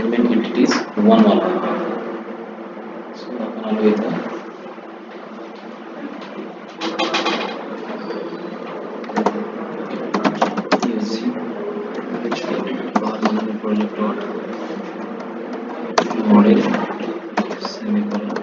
management entities one वाला. So आपण आलो इथं. using power management project dot model semicolon.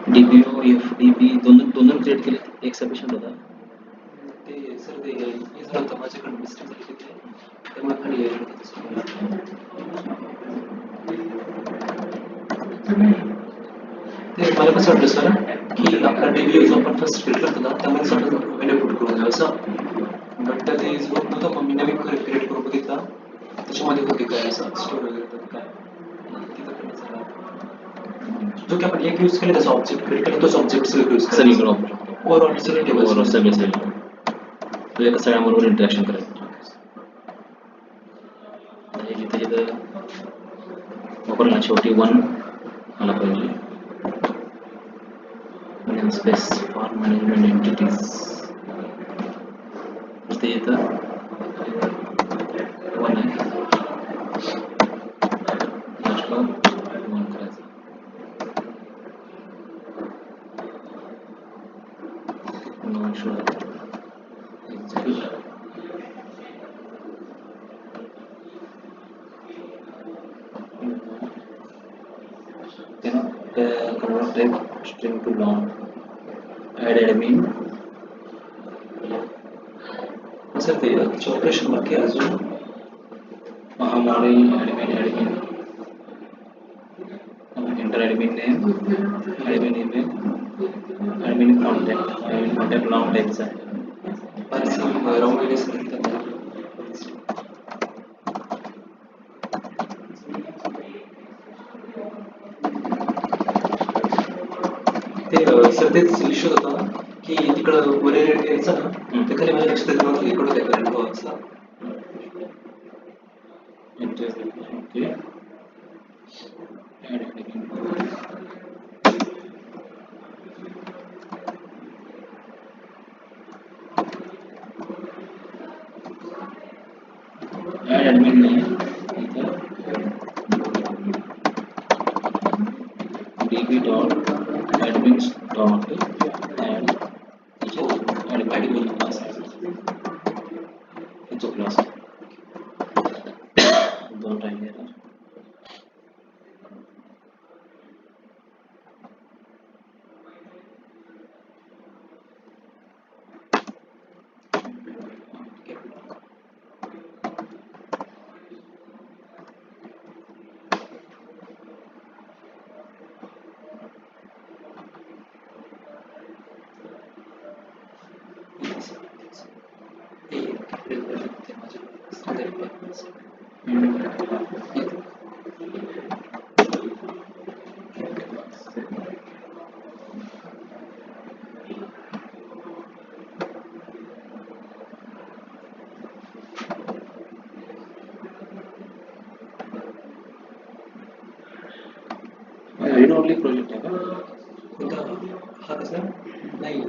DBO FDB दोनों create केले. एक सफिशियंट होता. ते सर ते हे झालं होतं माझ्याकडे मिस्टेक झाली तिथे त्यामुळे खाली यायला होतं ते मला कसं वाटतं सर की आपला डेली यूज आपण फर्स्ट क्रिएट करतो ना त्यामध्ये समजा व्हॅल्यू पुट करून द्यावं असं बट ते यूज होत नव्हतं मग मी नवीन क्रिएट करून बघितला त्याच्यामध्ये होते काय असं स्टोर वगैरे तर काय तिथं पण झाला जो की आपण एक यूज केला त्याचा ऑब्जेक्ट क्रिएट केला तोच ऑब्जेक्ट सगळं यूज सगळी करायचा करून ओव्हरऑल सगळे ओव्हरऑल टेबल सगळे तो एका सगळ्यांबरोबर इंटरॅक्शन करायचं. जिथे जिथं वापरला शेवटी वन आला पाहिजे. स्पेस फॉर मॅनेजमेंट एंटिटीज ते इथं वन आहे. लास्टला वन करायचं. Not sure execute. convert type string to long. Add admin. Sir ते ऑपरेशन बाकी आहे अजून महामॉडेल admin enter admin name admin email admin contact long types आहे. बरेचसे राहून गेले सर ते सर तेच इश्यू होता की तिकडं वरे यायचं ना ते खाली माझ्या लक्षात येत नव्हतं इकडं काय करायला हवं असं okay add admin name db dot admins dot add admin class जो क्लास दोन टाइम येणार. रीड ओनली प्रोजेक्ट आहे का कोणता हा कसला नाही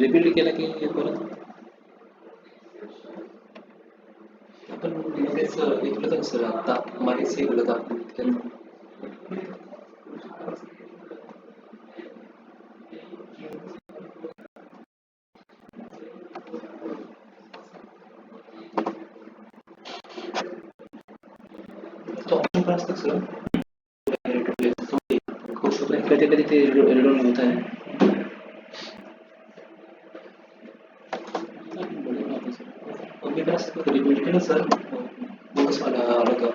रिपीट केला की परत आपण मध्येच इकडं तर सर आता मागेच इकडं दाखवून ऑप्शन पण असतं सर कधी कधी ते रीड ओनली होत आहे. मी पण असं रिपीट केलं सर मगच मला आलं का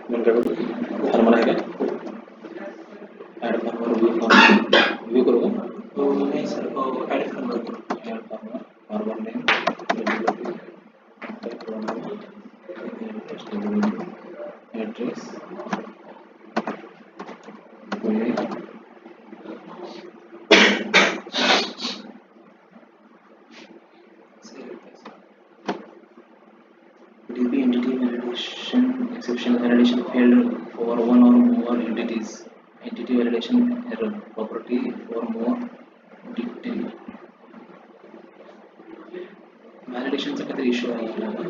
म्हणून काय करू फार्मर आहे का ॲड फार्मर व्यू करू का नाही सर ॲड फार्मर करू. Add farmer farmer name address Pune DB entity validation exception validation failed for one or more entities. Entity validation error. Property for more detail. Validation चा काहीतरी issue आहे आपल्याला.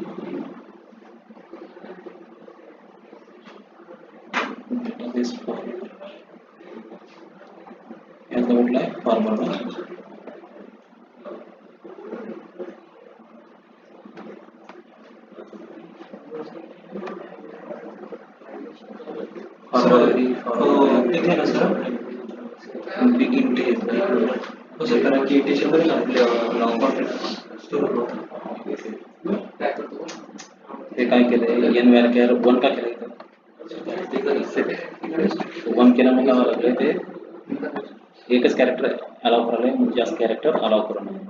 Database for याचा कुठला आहे फार्मर ठीक आहे ना सर बिगिन डे हो सर कारण की त्याच्यामध्ये आपल्या लॉंग कॉन्ट्रॅक्ट स्टोर होतं ते काय केलंय एन व्हॅल्यू 1 का केलंय वन केलं मग काय लागलं ते एकच कॅरेक्टर अलाव करायला म्हणजे जास्त कॅरेक्टर अलाव करू नये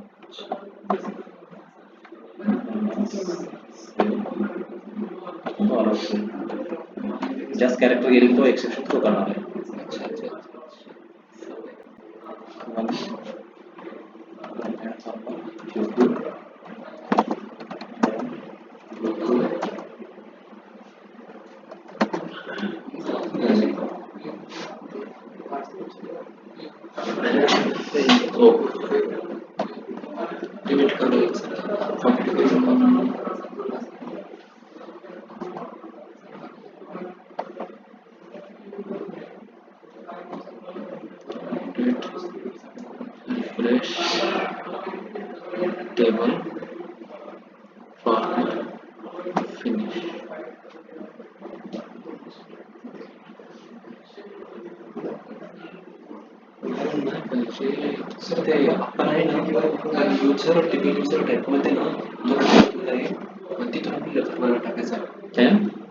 जास्त कॅरेक्टर गेली तो एक्सेप्शन थ्रो करणार आहे डिलीट करू refresh table farmer finish sir ते आपण आहे ना युजर टीव्ही युजर टाईपमध्ये ना जो आहे तिथून आपल्याला टाकायचा काय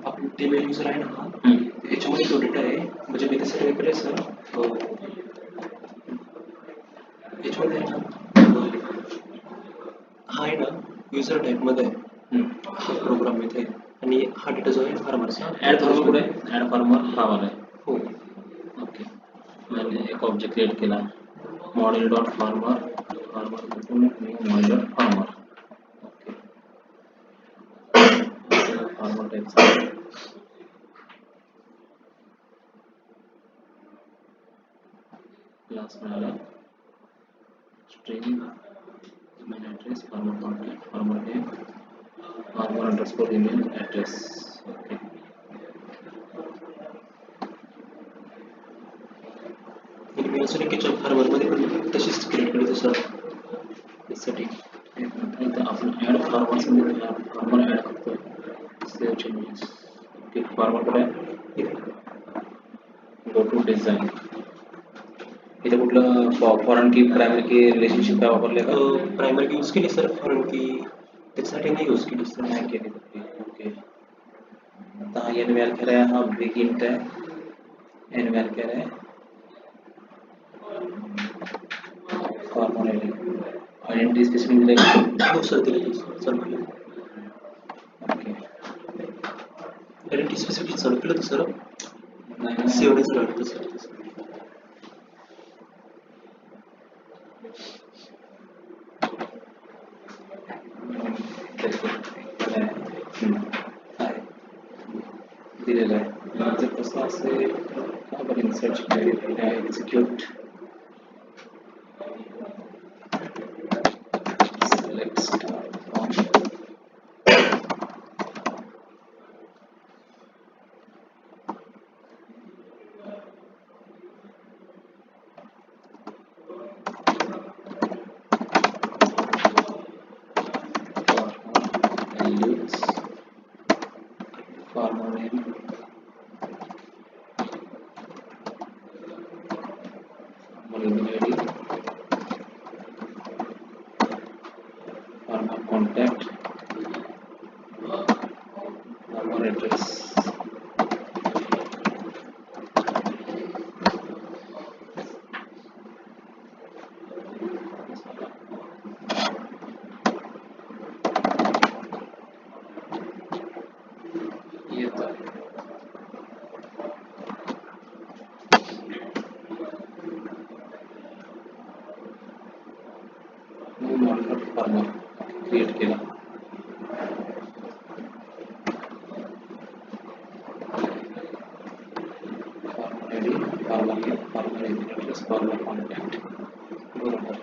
आपण टीव्ही युजर आहे ना याच्यामध्ये तो डेटा आहे म्हणजे मी तसं काय सर याच्यामध्ये आहे ना हा आहे ना युजर टाईपमध्ये आहे हा प्रोग्राम इथे आणि हा डेटा जो आहे फार्मरचा ॲड फार्मर कुठे आहे ॲड फार्मर हा वाला आहे हो ओके मैंने एक ऑब्जेक्ट क्रिएट केला model dot farmer farmer model dot farmer okay farmer type class मिळाला string email address farmer contact farmer name farmer underscore email address okay मी असं नाही की फार्मरमध्ये पण तशीच क्रिएट करतो सर त्यासाठी आपण ॲड फार्मर ॲड करतो सेव्ह चेंजेस ओके फार्मर कुठे आहे गो टू डिझाईन इथे कुठलं फॉरेन की प्रायमरी की रिलेशनशिप काय वापरले का प्रायमरी यूज केली सर कारण की त्याच्यासाठी नाही यूज केली सर नाही केली ओके आता एन व्हॅल्यू आहे हा बिग इंट आहे एन व्हॅल्यू आहे फार्मर आयडेंटिटी स्पेसिफिक दिले हो सर दिली सर ओके आयडेंटिटी स्पेसिफिक चालू केलं सर नाही सेवढंच वाटतं सर दिलेलं आहे जर कसं असेल का बरं insert execute select star from values farmer name email ID farmer contact farmer address farmer name, farmer email address, farmer contact. बरोबर.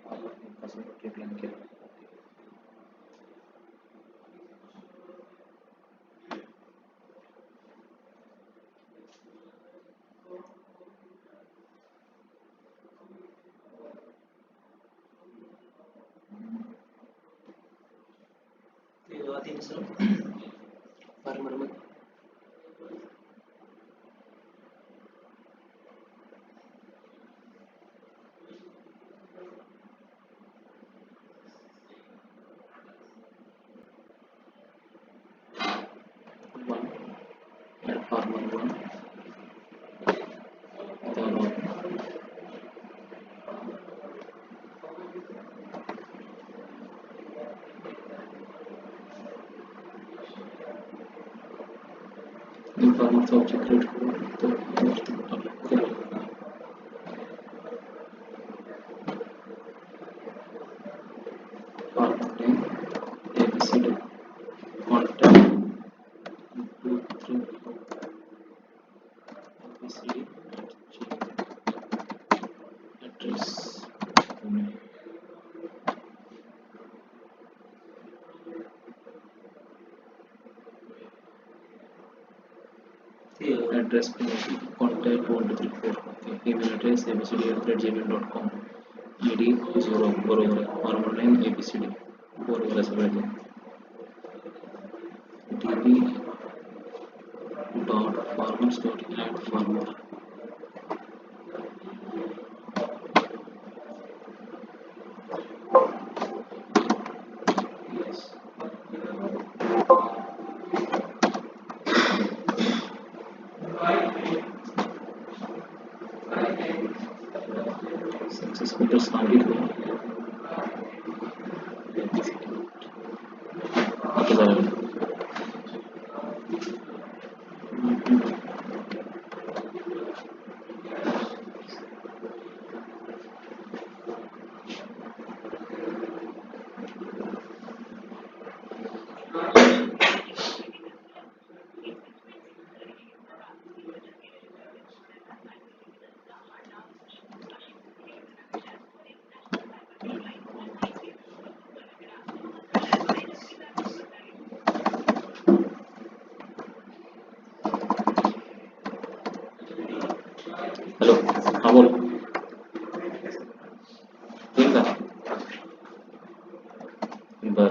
farmer name पासून decline केलं. आधी सर फार्मर मध्ये farmer one. New farmer object create करू farmer name ABCD contact 2 3 ABCD address. Address contact 1234. Okay. Email address abcd@gmail.com. ID 0 बरोबर आहे. farmer name ABCD बरोबर आहे सगळं. db dot farmers dot add farmer. Yes. successful सांगितलं. आता झालं. हॅलो हा बोल येईल का बर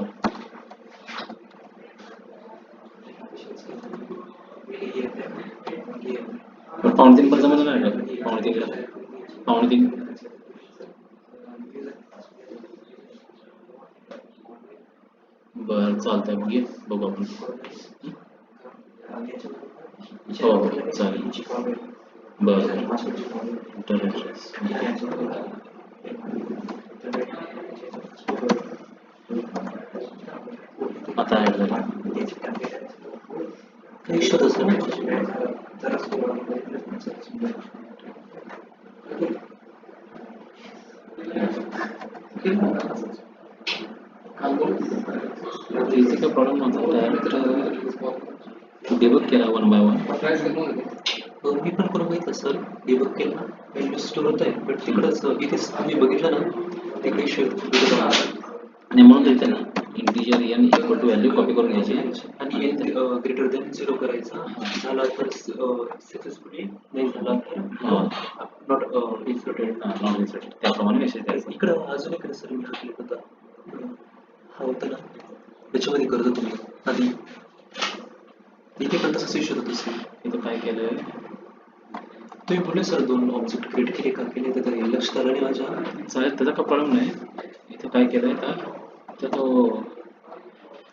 पण पावणे तीन पर्यंत जमलं नाही का पावणे तीन बर चालतंय मग ये बघू आपण हो चालेल बरं इंटरनेट आता ॲड झाला काही शोध असेल इथे काय प्रॉब्लेम नव्हता डायरेक्ट डेबग केला 1 by 1 मी पण करून बघितलं सर डेबग केलं व्हॅल्यू स्टोर होत आहे बट तिकडंच इथे आम्ही बघितलं ना ते काही शेअर आणि म्हणून तर ना integer N equal to value copy करून घ्यायची आणि एन ग्रेटर दॅन 0 करायचा झाला तर सक्सेसफुली नाही झाला तर नॉट इन्सर्टेड त्याप्रमाणे मेसेज द्यायचा इकडं अजून एक सर मी केलं होतं हा होता ना त्याच्यामध्ये करतो तुम्ही आधी इथे पण तसंच इश्यू होत असेल इथं काय केलंय तुम्ही बोलले सर 2 ऑब्जेक्ट क्रिएट केले का केले तर लक्ष आलं नाही माझ्या चालेल त्याचा काय प्रॉब्लेम नाही इथं काय केलंय तर तो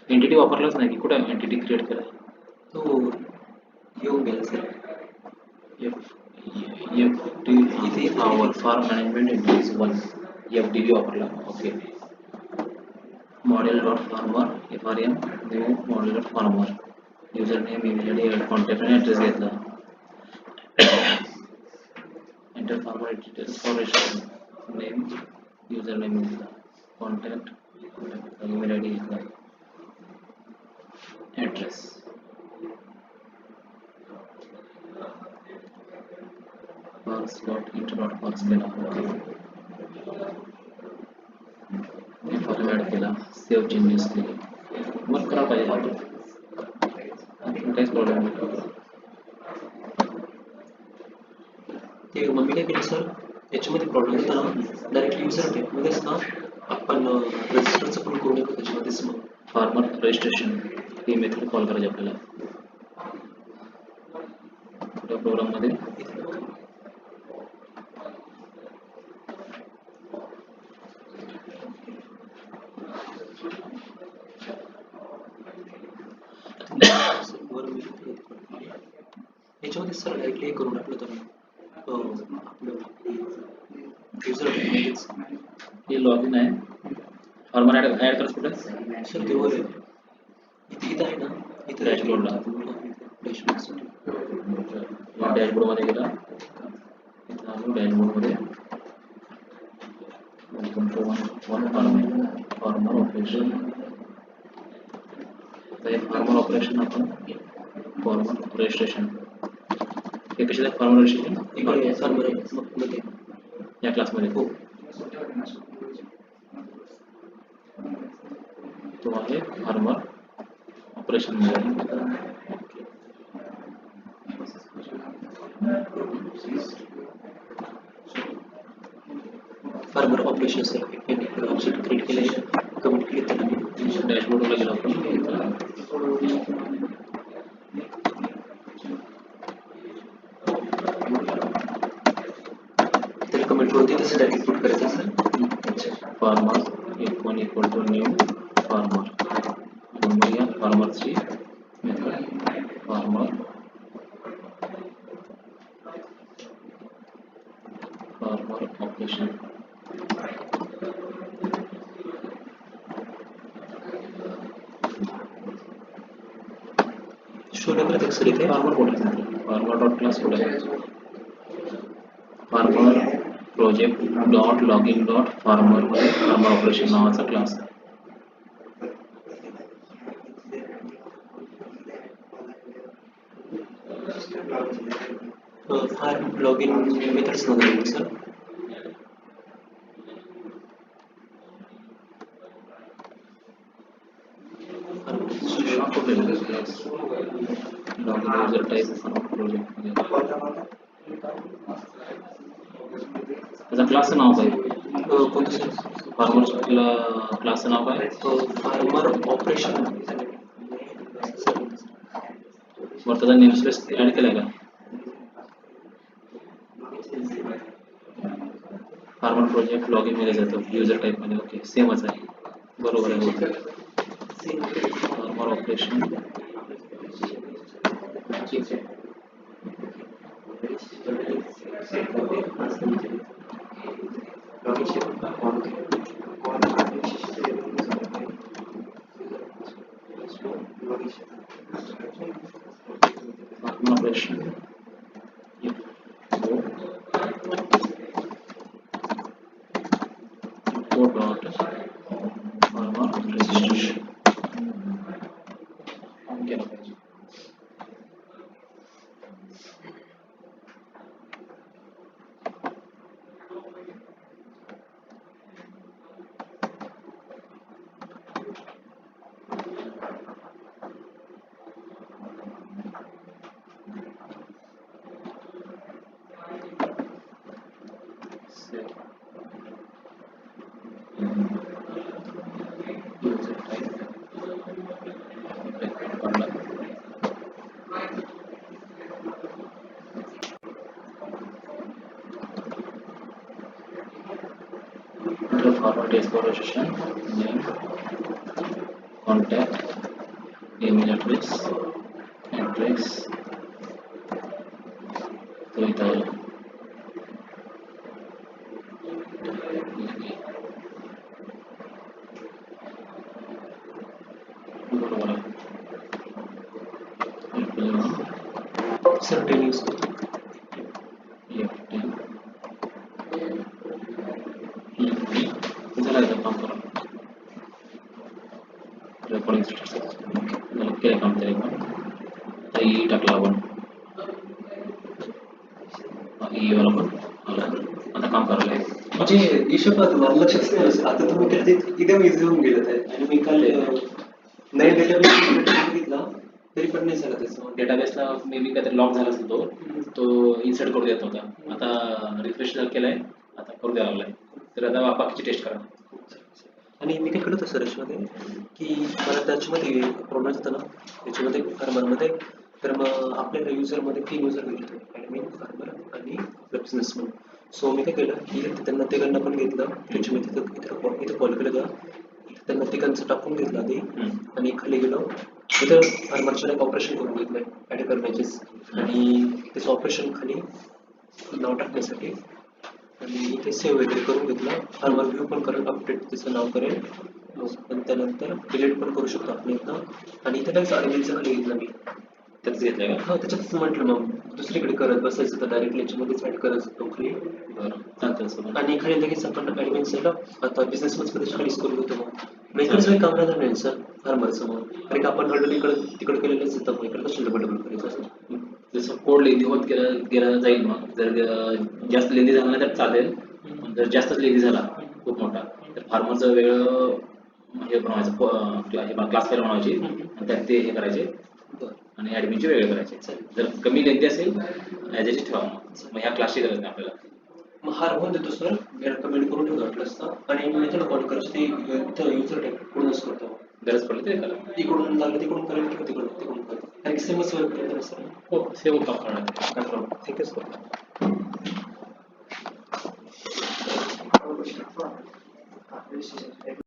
एंटिटी वापरलाच नाही की कुठे एंटिटी क्रिएट केला तो येऊन गेला सर इथे our farm management entities 1 FDB वापरला okay model dot farmer FRM new model dot farmer user name email ID contact आणि address घेतला enter farmer details for registration name user name घेतला contact email ID घेतला address parse dot int dot parse केला format केला save changes केले मग करा पाहिजे काहीच प्रॉब्लेम नाही ते मम्मी काय केलं सर याच्यामध्ये प्रॉब्लेम होता ना डायरेक्टली युजर टेपमध्येच ना आपण रजिस्टरचं पण करू नका त्याच्यामध्येच मग फार्मर रजिस्ट्रेशन ही मेथड कॉल करायची आपल्याला कुठल्या प्रोग्राममध्ये याच्यामध्ये सर डायरेक्टली करून टाकलं तर आपलं युजर टेपमध्येच हे लॉगिन आहे फॉर्मर ॲड करायचं कुठे सर तेव्हा इथं आहे ना इथं डॅशबोर्डला डॅशबोर्डमध्ये गेला इथं आलो डॅशबोर्डमध्ये फॉर्मर ऑपरेशन फॉर्मर ऑपरेशन आपण फॉर्मर रजिस्ट्रेशन हे कशाचं फॉर्मर रजिस्ट्रेशन या क्लासमध्ये हो तो आहे फार्मर ऑपरेशन मध्ये farmer operation sir object create केले कमिट क्लिक केलं डॅशबोर्डला गेलो आपण तर कमिट वरती तसं डायरेक्ट पुट करायचं sir farmer equal equal to new farmer बघूया फार्मरची मेथड फार्मर ऑपरेशन शोध करत सर इथे फार्मर कुठे फार्मर डॉट क्लास कुठे आहे farmer project dot login dot farmer मध्ये फार्मर ऑपरेशन नावाचा क्लास आहे फार्म लॉगिन मेथड्स मध्ये sir login user type farmer project मध्ये त्याचा क्लासचं नाव काय कोणतं सर फार्मर क्लासचं नाव काय फार्मर ऑपरेशन वर त्याचा नेम स्पेस ऍड केलाय का फार्मर प्रोजेक्ट लॉगिन मध्ये जातो यूजर टाइप मध्ये ओके सेमच आहे बरोबर आहे farmer operation operation dot farmer registration केलं पाहिजे forward exploration name contact email address तो इथं आलं बरोबर आहे सर टेनिस झालं एकदा काम करा रेकॉर्डिंग झालं केलं काम तरी पण ताई टाकला आपण की मला पण आता काम करायला आहे. म्हणजे हिशोब मला लक्षात नाही आलं. आता तुम्ही केलं ते एकदम इझी होऊन गेलं ते. आणि मी काल नवीन डेटाबेस बघितला तरी पण नाही झालं त्याचं. डेटाबेसला मे बी काहीतरी लॉक झाला असेल तो इन्सर्ट करू देत नव्हता. आता रिफ्रेश केलाय, आता करू द्यायला लागलाय. तर आता बाकीची टेस्ट करा. आणि मी काय केलं होतं सरेशमध्ये की मला त्याच्यामध्ये प्रॉब्लेम होता ना त्याच्यामध्ये फार्मरमध्ये. तर मग आपल्याला युजरमध्ये 3 युजर घेतले, ॲडमिन, फार्मर आणि बिझनेसमन. सो मी काय केलं की त्यांना तिघांना पण घेतलं. त्याच्यामध्ये इथं कॉल केलं का त्यांना तिघांचं टाकून घेतलं आधी. आणि खाली गेलो तिथं फार्मरच्या एक ऑपरेशन करून घेतलं ॲड करण्याचेच. आणि त्याचं ऑपरेशन खाली नाव टाकण्यासाठी आणि इथे सेव्ह वगैरे करून घेतलं. फार्मर व्ह्यू पण करेल, अपडेट त्याचं नाव करेल. आणि त्यानंतर डिलीट पण करू शकतो आपण इथं. आणि इथं काहीच ॲडमिनचं खाली घेतलं मी. त्याच घेतलंय का? हो त्याच्यातच म्हटलं मग दुसरीकडे करत बसायचं तर डायरेक्टली याच्यामध्येच ॲड करायचं तो खाली. बरं, चालतं सर. आणि खाली लगेच आपण ॲडमिन सेटअप आता बिझनेसमध्ये खालीच करून घेतो मग इकडंच काही काम राहणार नाही सर फार्मरचं मग. कारण की आपण ऑलरेडी तिकडे केलेलंच येतं मग इकडं कशाला डबल करायचं असं. जसं कोड लेंदी होत गेला जाईल. मग जर जास्त लेंदी झाला नाही तर चालेल. पण जर जास्तच लेंदी झाला खूप मोठा तर फार्मरचं वेगळं हे बनवायचं, क्लास फाईल बनवायची आणि त्यात ते हे करायचे आणि ॲडमिनचे वेगळे करायचे. जर कमी लेंदी असेल ॲज एच ठेवा. मग ह्या क्लासची गरज नाही आपल्याला. मग हा राहून देतो सर, कमेंट करून ठेवतो वाटलं असतं. आणि मी त्याला कॉल करायचं ते इथं युजर टाईप पूर्णच करतो. गरज पडली तरी करा. इकडून झालं तिकडून करेल किंवा तिकडून करेल. कारण की सेमच वर्क करतो सर. हो, सेव काम करणार. काय प्रॉब्लेम. ठीक आहे सर.